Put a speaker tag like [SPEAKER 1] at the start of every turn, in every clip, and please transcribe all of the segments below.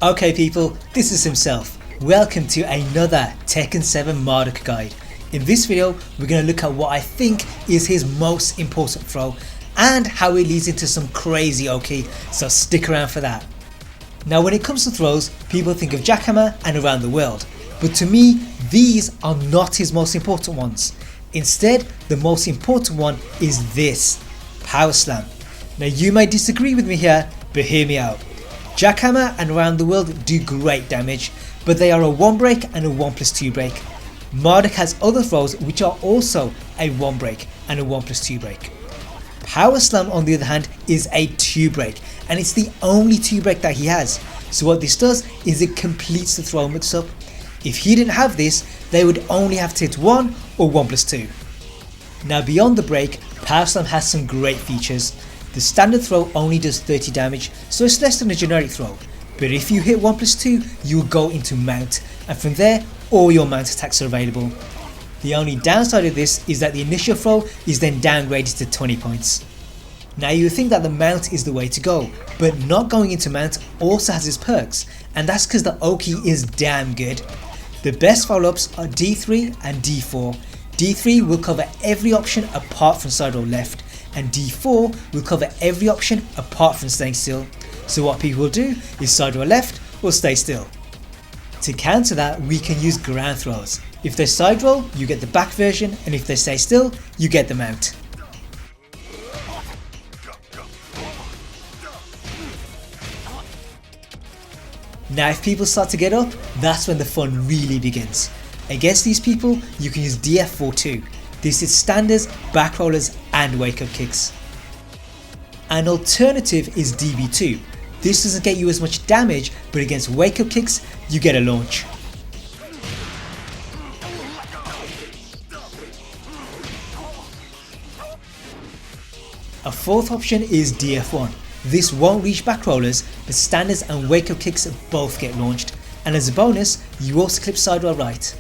[SPEAKER 1] Okay people, this is himself. Welcome to another Tekken 7 Marduk Guide. In this video, we're going to look at what I think is his most important throw and how it leads into some crazy OK, so stick around for that. Now when it comes to throws, people think of jackhammer and around the world, but to me these are not his most important ones. Instead, the most important one is this, power slam. Now you may disagree with me here, but hear me out. Jackhammer and around the world do great damage, but they are a 1 break and a 1+2 break. Marduk has other throws which are also a 1 break and a 1+2 break. Power slam on the other hand is a 2 break, and it's the only 2 break that he has. So what this does is it completes the throw mix up. If he didn't have this, they would only have to hit 1 or 1+2. Now beyond the break, power slam has some great features. The standard throw only does 30 damage, so it's less than a generic throw, but if you hit 1+2 you will go into mount, and from there all your mount attacks are available. The only downside of this is that the initial throw is then downgraded to 20 points. Now you would think that the mount is the way to go, but not going into mount also has its perks, and that's because the Oki is damn good. The best follow-ups are D3 and D4. D3 will cover every option apart from side or left, and D4 will cover every option apart from staying still. So what people will do is side or left or stay still. To counter that, we can use ground throws. If they side roll, you get the back version, and if they stay still, you get the mount. Now if people start to get up, that's when the fun really begins. Against these people, you can use DF4 too. This is standards, back rollers and wake up kicks. An alternative is DB2. This doesn't get you as much damage, but against wake up kicks you get a launch. A fourth option is DF1. This won't reach back rollers, but standards and wake up kicks both get launched, and as a bonus you also clip side or right.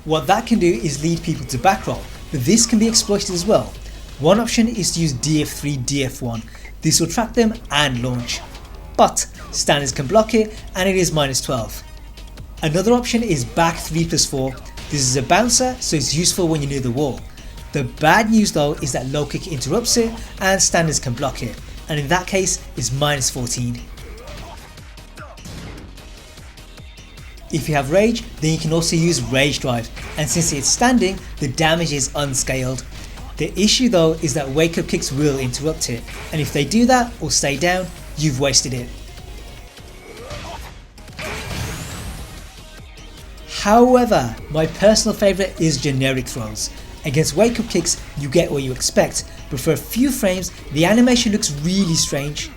[SPEAKER 1] What that can do is lead people to back roll, but this can be exploited as well. One option is to use DF3, DF1. This will track them and launch, but standards can block it and it is -12. Another option is back 3+4. This is a bouncer, so it's useful when you're near the wall. The bad news though is that low kick interrupts it and standards can block it, and in that case it's -14. If you have rage, then you can also use rage drive, and since it's standing, the damage is unscaled. The issue though is that wake up kicks will interrupt it, and if they do that or stay down, you've wasted it. However, my personal favourite is generic throws. Against wake up kicks you get what you expect, but for a few frames the animation looks really strange.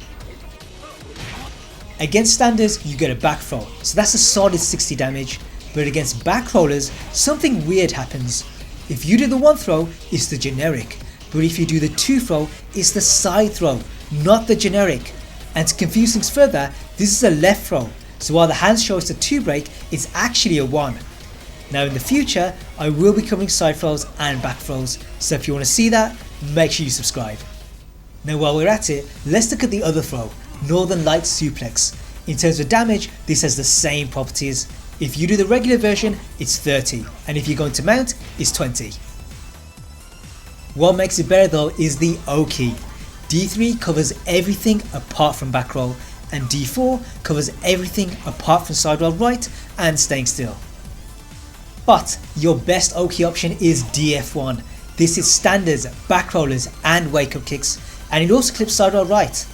[SPEAKER 1] Against standards you get a back throw, so that's a solid 60 damage, but against back rollers something weird happens. If you do the 1 throw, it's the generic, but if you do the 2 throw, it's the side throw, not the generic. And to confuse things further, this is a left throw, so while the hands show it's a 2 break, it's actually a 1. Now in the future, I will be covering side throws and back throws, so if you want to see that, make sure you subscribe. Now while we're at it, let's look at the other throw, Northern Light Suplex. In terms of damage, this has the same properties. If you do the regular version, it's 30, and if you're going to mount, it's 20. What makes it better though is the Oki. D3 covers everything apart from back roll, and D4 covers everything apart from side roll right and staying still. But your best Oki option is DF1. This is standards, back rollers and wake up kicks, and it also clips side roll right.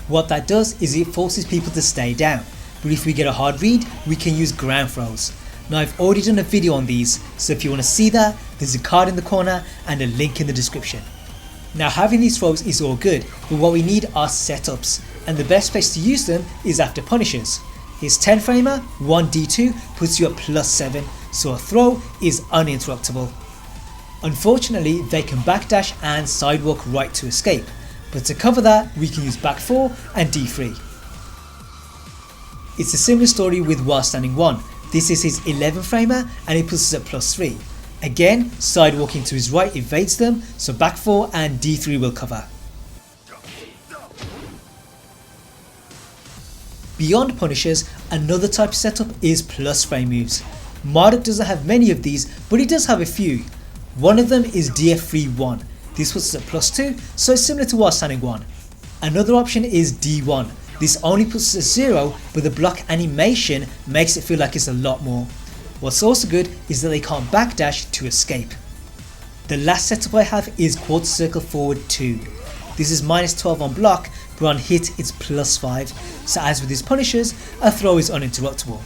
[SPEAKER 1] What that does is it forces people to stay down, but if we get a hard read we can use ground throws. Now I've already done a video on these, so if you want to see that, there's a card in the corner and a link in the description. Now having these throws is all good, but what we need are setups, and the best place to use them is after punishers. His 10 framer, 1d2 puts you at +7, so a throw is uninterruptible. Unfortunately they can backdash and sidewalk right to escape, but to cover that we can use back 4 and D3. It's a similar story with while standing 1. This is his 11 framer and it puts us at +3. Again, side walking to his right evades them, so back 4 and D3 will cover. Beyond punishers, another type of setup is plus frame moves. Marduk doesn't have many of these, but he does have a few. One of them is DF3-1. This puts us at +2, so it's similar to while standing 1. Another option is D1. This only puts us at 0, but the block animation makes it feel like it's a lot more. What's also good is that they can't backdash to escape. The last setup I have is quarter circle forward 2. This is -12 on block, but on hit it's +5, so as with his punishers, a throw is uninterruptible.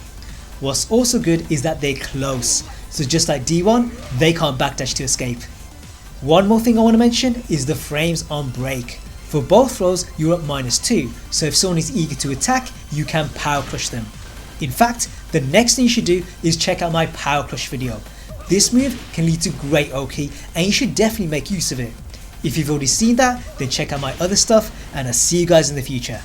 [SPEAKER 1] What's also good is that they're close, so just like D1, they can't backdash to escape. One more thing I want to mention is the frames on break. For both throws you're at -2, so if someone is eager to attack, you can power crush them. In fact, the next thing you should do is check out my power crush video. This move can lead to great Oki and you should definitely make use of it. If you've already seen that, then check out my other stuff and I'll see you guys in the future.